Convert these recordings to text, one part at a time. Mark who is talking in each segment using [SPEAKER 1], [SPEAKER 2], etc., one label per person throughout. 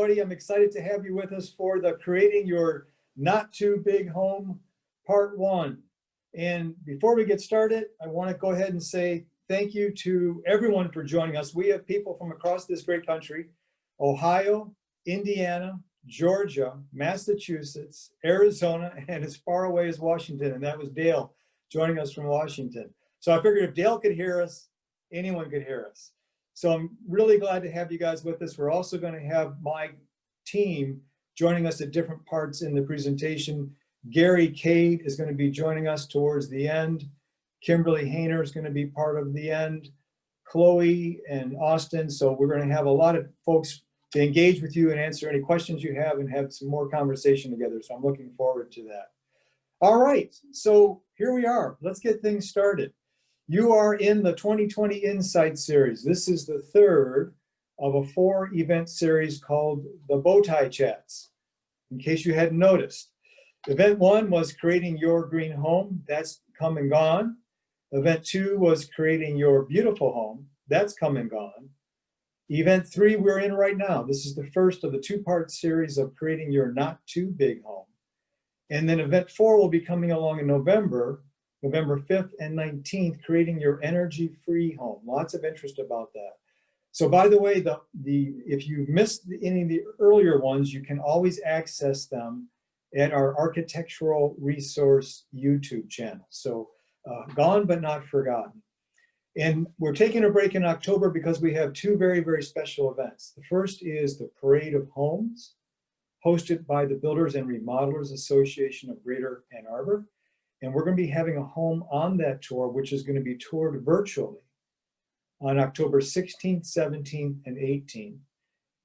[SPEAKER 1] everybody. I'm excited to have you with us for the Creating Your Not Too Big Home Part 1. And before we get started, I want to go ahead and say thank you to everyone for joining us. We have people from across this great country: Ohio, Indiana, Georgia, Massachusetts, Arizona, and as far away as Washington. And that was Dale joining us from Washington. So I figured if Dale could hear us, anyone could hear us. So I'm really glad to have you guys with us. We're also going to have my team joining us at different parts in the presentation. Gary Cade is going to be joining us towards the end. Kimberly Hayner is going to be part of the end. Chloe and Austin. So we're going to have a lot of folks to engage with you and answer any questions you have and have some more conversation together. So I'm looking forward to that. All right, so here we are. Let's get things started. You are in the 2020 Insight series. This is the third of a 4-event series called the Bowtie Chats, in case you hadn't noticed. Event 1 was Creating Your Green Home. That's come and gone. Event 2 was Creating Your Beautiful Home. That's come and gone. Event 3 we're in right now. This is the first of the 2-part series of Creating Your Not Too Big Home. And then Event 4 will be coming along in November 5th and 19th, Creating Your Energy-Free Home. Lots of interest about that. So by the way, if you missed any of the earlier ones, you can always access them at our Architectural Resource YouTube channel. So gone but not forgotten. And we're taking a break in October because we have 2 very, very special events. The first is the Parade of Homes, hosted by the Builders and Remodelers Association of Greater Ann Arbor. And we're going to be having a home on that tour, which is going to be toured virtually on October 16th, 17th, and 18th.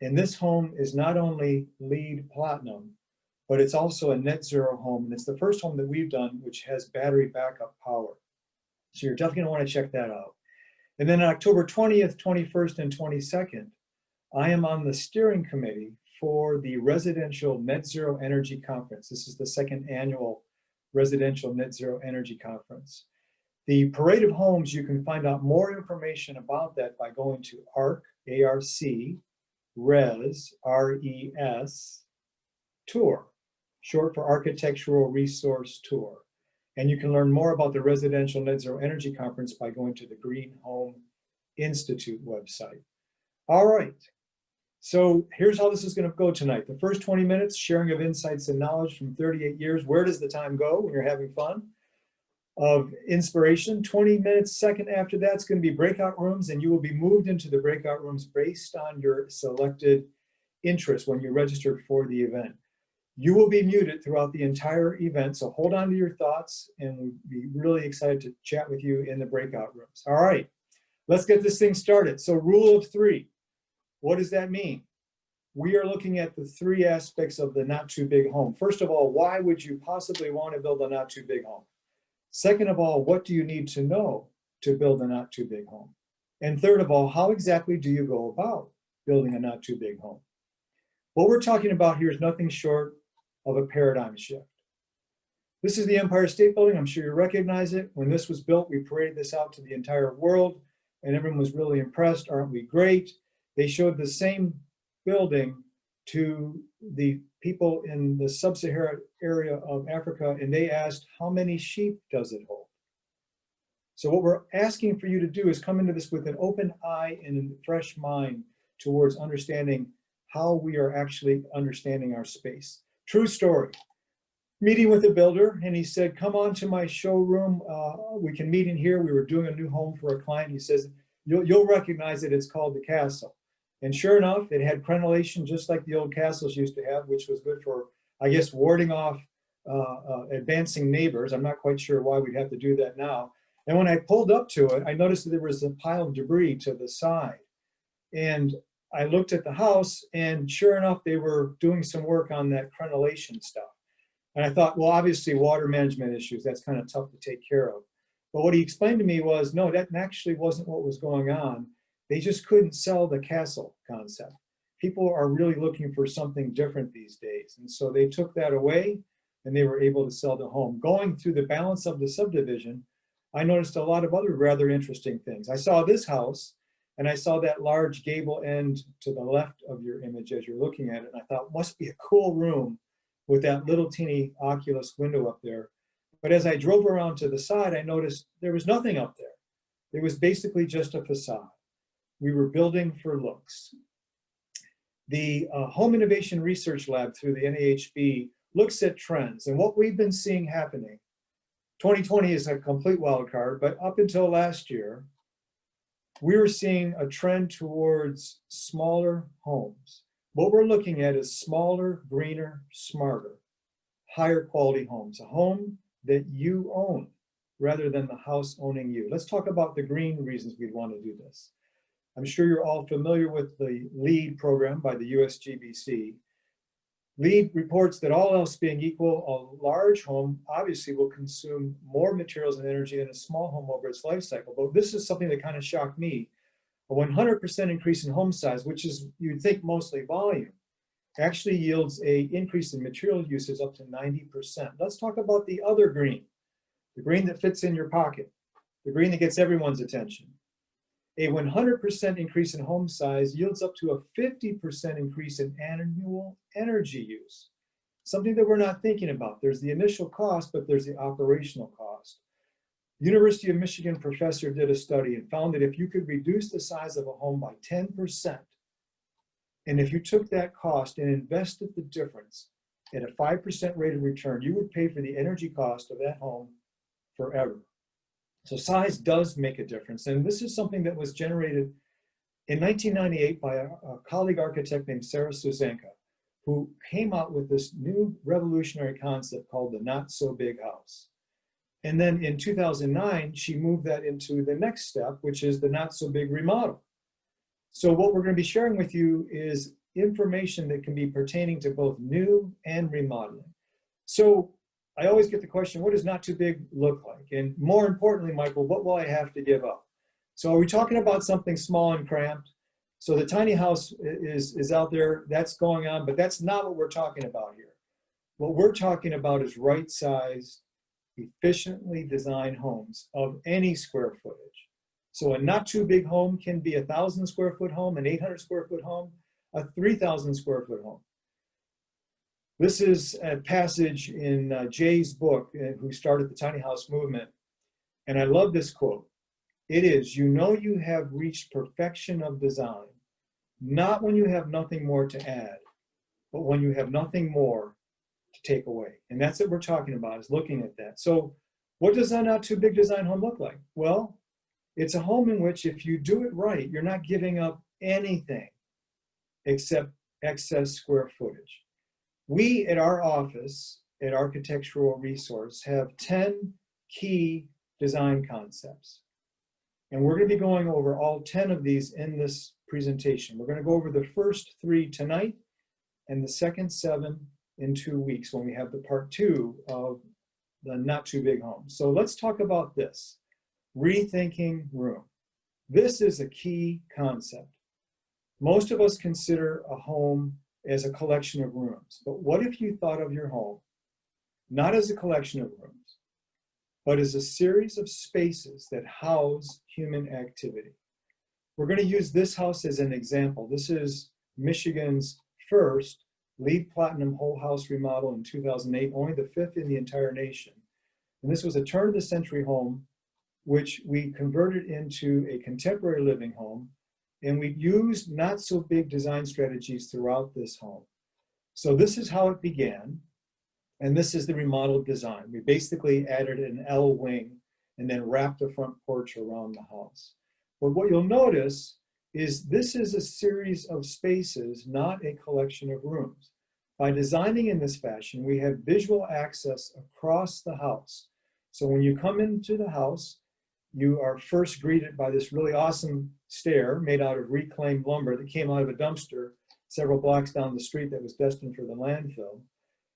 [SPEAKER 1] And this home is not only LEED Platinum, but it's also a net zero home. And it's the first home that we've done which has battery backup power. So you're definitely going to want to check that out. And then on October 20th, 21st, and 22nd, I am on the steering committee for the Residential Net Zero Energy Conference. This is the 2nd annual Residential Net Zero Energy Conference. The Parade of Homes, you can find out more information about that by going to ARC, A-R-C, RES, R-E-S, Tour, short for Architectural Resource Tour. And you can learn more about the Residential Net Zero Energy Conference by going to the Green Home Institute website. All right. So here's how this is going to go tonight. The first 20 minutes, sharing of insights and knowledge from 38 years. Where does the time go when you're having fun? Of inspiration. 20 minutes, second after that's going to be breakout rooms, and you will be moved into the breakout rooms based on your selected interest when you registered for the event. You will be muted throughout the entire event, so hold on to your thoughts, and we'll be really excited to chat with you in the breakout rooms. All right, let's get this thing started. So rule of 3. What does that mean? We are looking at the 3 aspects of the not too big home. First of all, why would you possibly want to build a not too big home? Second of all, what do you need to know to build a not too big home? And third of all, how exactly do you go about building a not too big home? What we're talking about here is nothing short of a paradigm shift. This is the Empire State Building. I'm sure you recognize it. When this was built, we paraded this out to the entire world, and everyone was really impressed. Aren't we great? They showed the same building to the people in the sub-Saharan area of Africa, and they asked, how many sheep does it hold? So what we're asking for you to do is come into this with an open eye and a fresh mind towards understanding how we are actually understanding our space. True story. Meeting with a builder, and he said, come on to my showroom. We can meet in here. We were doing a new home for a client. He says, you'll recognize it. It's called the Castle. And sure enough, it had crenellation just like the old castles used to have, which was good for, I guess, warding off advancing neighbors. I'm not quite sure why we'd have to do that now. And when I pulled up to it, I noticed that there was a pile of debris to the side. And I looked at the house, and sure enough, they were doing some work on that crenellation stuff. And I thought, well, obviously water management issues, that's kind of tough to take care of. But what he explained to me was, no, that actually wasn't what was going on. They just couldn't sell the castle concept. People are really looking for something different these days. And so they took that away, and they were able to sell the home. Going through the balance of the subdivision, I noticed a lot of other rather interesting things. I saw this house And I saw that large gable end to the left of your image as you're looking at it. And I thought, must be a cool room with that little teeny oculus window up there. But as I drove around to the side, I noticed there was nothing up there. It was basically just a facade. We were building for looks. The Home Innovation Research Lab through the NAHB looks at trends, and what we've been seeing happening. 2020 is a complete wild card, but up until last year, we were seeing a trend towards smaller homes. What we're looking at is smaller, greener, smarter, higher quality homes, a home that you own rather than the house owning you. Let's talk about the green reasons we'd want to do this. I'm sure you're all familiar with the LEED program by the USGBC. LEED reports that all else being equal, a large home obviously will consume more materials and energy than a small home over its life cycle. But this is something that kind of shocked me. A 100% increase in home size, which is, you'd think, mostly volume, actually yields an increase in material usage up to 90%. Let's talk about the other green, the green that fits in your pocket, the green that gets everyone's attention. A 100% increase in home size yields up to a 50% increase in annual energy use, something that we're not thinking about. There's the initial cost, but there's the operational cost. University of Michigan professor did a study and found that if you could reduce the size of a home by 10%, and if you took that cost and invested the difference at a 5% rate of return, you would pay for the energy cost of that home forever. So size does make a difference. And this is something that was generated in 1998 by a colleague architect named Sarah Suzanka, who came out with this new revolutionary concept called the not so big house. And then in 2009, she moved that into the next step, which is the not so big remodel. So what we're going to be sharing with you is information that can be pertaining to both new and remodeling. So I always get the question, what does not too big look like? And more importantly, Michael, what will I have to give up? So are we talking about something small and cramped? So the tiny house is out there, that's going on, but that's not what we're talking about here. What we're talking about is right-sized, efficiently designed homes of any square footage. So a not too big home can be a 1,000 square foot home, an 800 square foot home, a 3,000 square foot home. This is a passage in Jay's book, who started the tiny house movement. And I love this quote. It is, you know you have reached perfection of design, not when you have nothing more to add, but when you have nothing more to take away. And that's what we're talking about, is looking at that. So what does a not too big design home look like? Well, it's a home in which if you do it right, you're not giving up anything except excess square footage. We at our office, at Architectural Resource, have 10 key design concepts. And we're going to be going over all 10 of these in this presentation. We're going to go over the first 3 tonight and the second 7 in 2 weeks when we have the part 2 of the not too big home. So let's talk about this, rethinking room. This is a key concept. Most of us consider a home as a collection of rooms. But what if you thought of your home not as a collection of rooms, but as a series of spaces that house human activity? We're going to use this house as an example. This is Michigan's first LEED Platinum whole house remodel in 2008, only the 5th in the entire nation. And this was a turn of the century home, which we converted into a contemporary living home. And we used not so big design strategies throughout this home. So this is how it began. And this is the remodeled design. We basically added an L wing and then wrapped a front porch around the house. But what you'll notice is this is a series of spaces, not a collection of rooms. By designing in this fashion, we have visual access across the house. So when you come into the house, you are first greeted by this really awesome stair made out of reclaimed lumber that came out of a dumpster several blocks down the street that was destined for the landfill.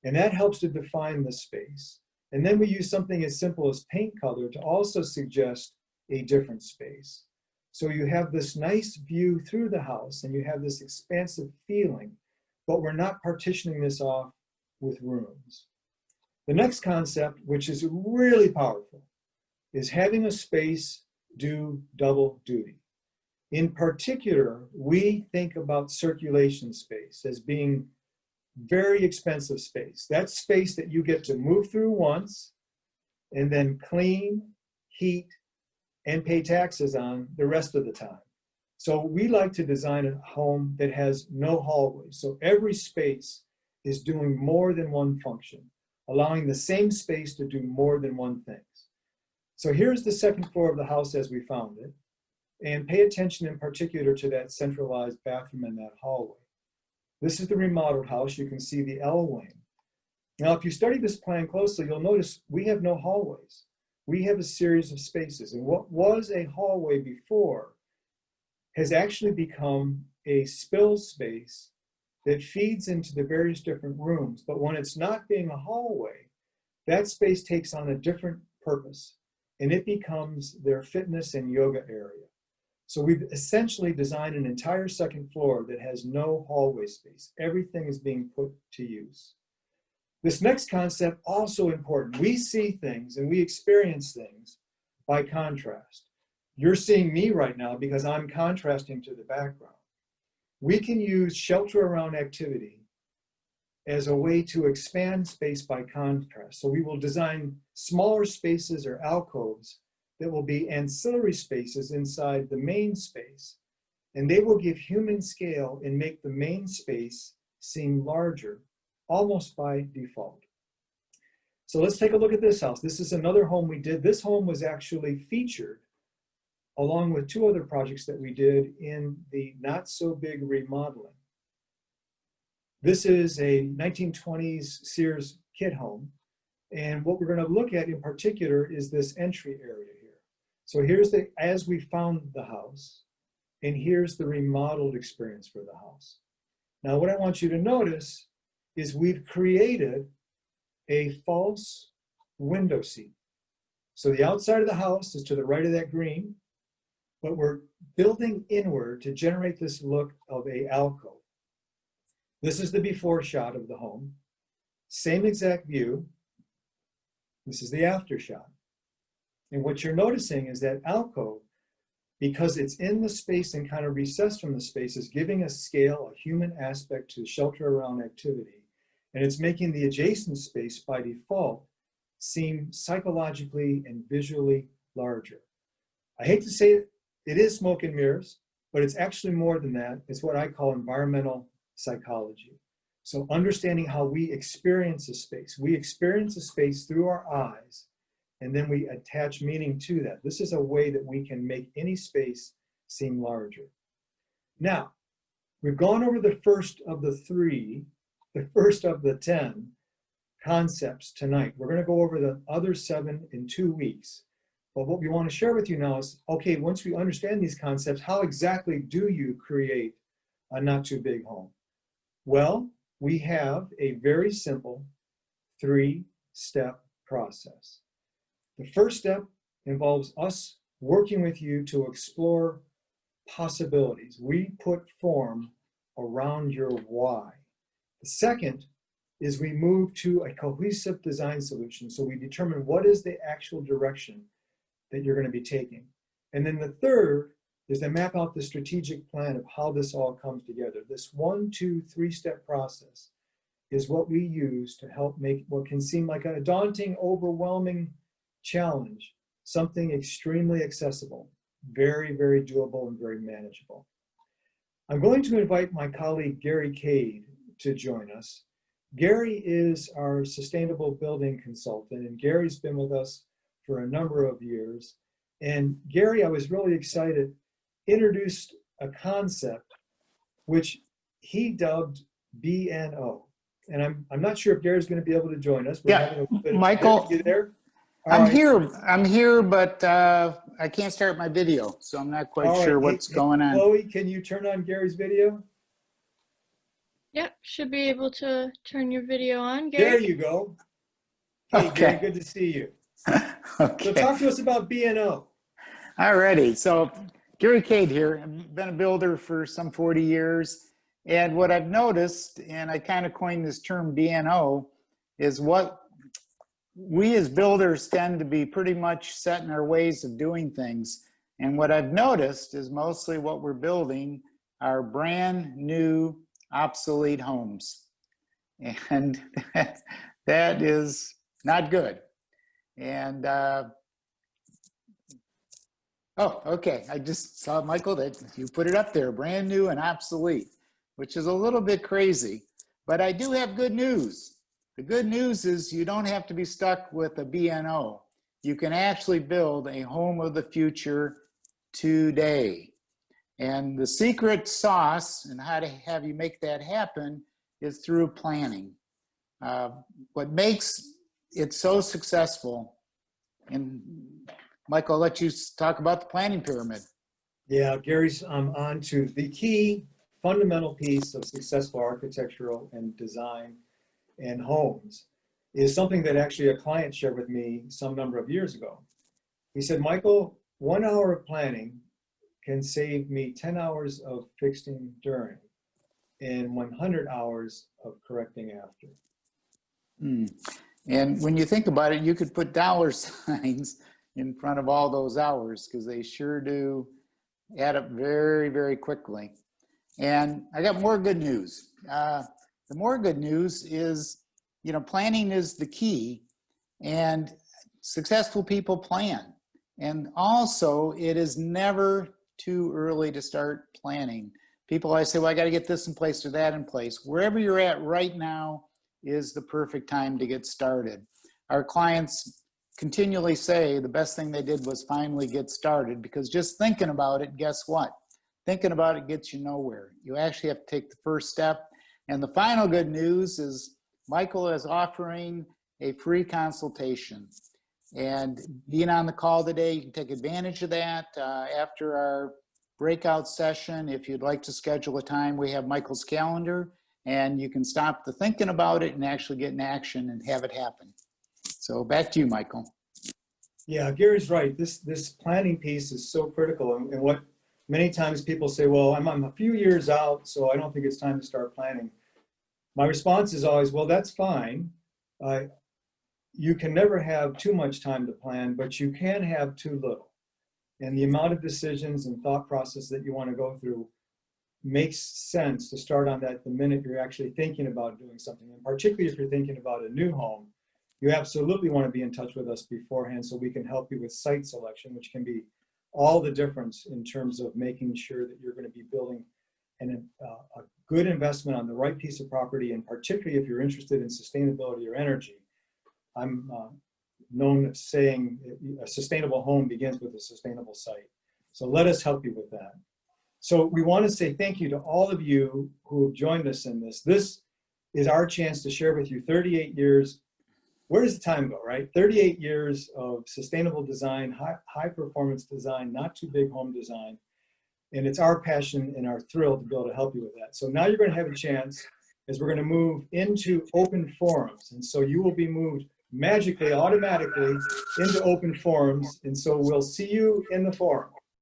[SPEAKER 1] And that helps to define the space. And then we use something as simple as paint color to also suggest a different space. So you have this nice view through the house and you have this expansive feeling, but we're not partitioning this off with rooms. The next concept, which is really powerful, is having a space do double duty. In particular, we think about circulation space as being very expensive space. That's space that you get to move through once and then clean, heat, and pay taxes on the rest of the time. So we like to design a home that has no hallways. So every space is doing more than one function, allowing the same space to do more than one thing. So here's the second floor of the house as we found it. And pay attention in particular to that centralized bathroom and that hallway. This is the remodeled house. You can see the L wing. Now, if you study this plan closely, you'll notice we have no hallways. We have a series of spaces. And what was a hallway before has actually become a spill space that feeds into the various different rooms. But when it's not being a hallway, that space takes on a different purpose, and it becomes their fitness and yoga area. So we've essentially designed an entire second floor that has no hallway space. Everything is being put to use. This next concept, also important. We see things and we experience things by contrast. You're seeing me right now because I'm contrasting to the background. We can use shelter around activity as a way to expand space by contrast. So we will design smaller spaces or alcoves that will be ancillary spaces inside the main space, and they will give human scale and make the main space seem larger, almost by default. So let's take a look at this house. This is another home we did. This home was actually featured along with two other projects that we did in the Not So Big remodeling. This is a 1920s Sears kit home. And what we're going to look at in particular is this entry area here. So here's the, as we found the house, and here's the remodeled experience for the house. Now, what I want you to notice is we've created a false window seat. So the outside of the house is to the right of that green, but we're building inward to generate this look of a alcove. This is the before shot of the home. Same exact view. This is the after shot. And what you're noticing is that alcove, because it's in the space and kind of recessed from the space, is giving a scale, a human aspect to shelter around activity. And it's making the adjacent space by default seem psychologically and visually larger. I hate to say it, it is smoke and mirrors, but it's actually more than that. It's what I call environmental psychology. So understanding how we experience a space. We experience a space through our eyes, and then we attach meaning to that. This is a way that we can make any space seem larger. Now, we've gone over the first of the 10 concepts tonight. We're going to go over the other 7 in 2 weeks. But what we want to share with you now is, okay, once we understand these concepts, how exactly do you create a not too big home? Well, we have a very simple 3-step process. The first step involves us working with you to explore possibilities. We put form around your why. The second is we move to a cohesive design solution. So we determine what is the actual direction that you're going to be taking. And then the third is to map out the strategic plan of how this all comes together. This 1, 2, 3-step process is what we use to help make what can seem like a daunting, overwhelming challenge something extremely accessible, very, very doable, and very manageable. I'm going to invite my colleague Gary Cade to join us. Gary is our sustainable building consultant, and Gary's been with us for a number of years. And Gary, I was really excited, introduced a concept which he dubbed BNO. And I'm not sure if Gary's going to be able to join us.
[SPEAKER 2] Yeah, Michael,
[SPEAKER 1] you there?
[SPEAKER 2] I'm here, but I can't start my video, so I'm not quite sure what's going on.
[SPEAKER 1] Chloe, can you turn on Gary's video?
[SPEAKER 3] Yep, should be able to turn your video on, Gary.
[SPEAKER 1] There you go. Hey,
[SPEAKER 2] Okay.
[SPEAKER 1] Gary, good to see you.
[SPEAKER 2] Okay.
[SPEAKER 1] So talk to us about BNO.
[SPEAKER 2] Alrighty, so Gary Cade here. I've been a builder for some 40 years. And what I've noticed, and I kind of coined this term BNO, is what we as builders tend to be pretty much set in our ways of doing things. And what I've noticed is mostly what we're building are brand new, obsolete homes. And that is not good. And, oh, okay, I just saw, Michael, that you put it up there, brand new and obsolete, which is a little bit crazy. But I do have good news. The good news is you don't have to be stuck with a BNO. You can actually build a home of the future today. And the secret sauce and how to have you make that happen is through planning. What makes it so successful, and Michael, I'll let you talk about the planning pyramid.
[SPEAKER 1] Yeah, Gary's on to the key fundamental piece of successful architectural and design and homes is something that actually a client shared with me some number of years ago. He said, Michael, 1 hour of planning can save me 10 hours of fixing during and 100 hours of correcting after.
[SPEAKER 2] And when you think about it, you could put dollar signs in front of all those hours because they sure do add up very, very quickly. And I got more good news. The more good news is, you know, planning is the key, and successful people plan. And also, it is never too early to start planning. People always say, well, I got to get this in place or that in place. Wherever you're at right now is the perfect time to get started. Our clients continually say the best thing they did was finally get started, because just thinking about it, guess what? Thinking about it gets you nowhere. You actually have to take the first step. And the final good news is Michael is offering a free consultation. And being on the call today, you can take advantage of that. After our breakout session, if you'd like to schedule a time, we have Michael's calendar, and you can stop the thinking about it and actually get in action and have it happen. So back to you, Michael.
[SPEAKER 1] Yeah, Gary's right. This planning piece is so critical. And what many times people say, well, I'm a few years out, so I don't think it's time to start planning. My response is always, well, that's fine. You can never have too much time to plan, but you can have too little. And the amount of decisions and thought process that you want to go through makes sense to start on that the minute you're actually thinking about doing something. And particularly if you're thinking about a new home, you absolutely want to be in touch with us beforehand so we can help you with site selection, which can be all the difference in terms of making sure that you're going to be building a good investment on the right piece of property, and particularly if you're interested in sustainability or energy. I'm known as saying a sustainable home begins with a sustainable site. So let us help you with that. So we want to say thank you to all of you who have joined us in this. This is our chance to share with you 38 years. Where does the time go, right? 38 years of sustainable design, high performance design, not too big home design. And it's our passion and our thrill to be able to help you with that. So now you're going to have a chance as we're going to move into open forums. And so you will be moved magically, automatically into open forums. And so we'll see you in the forum.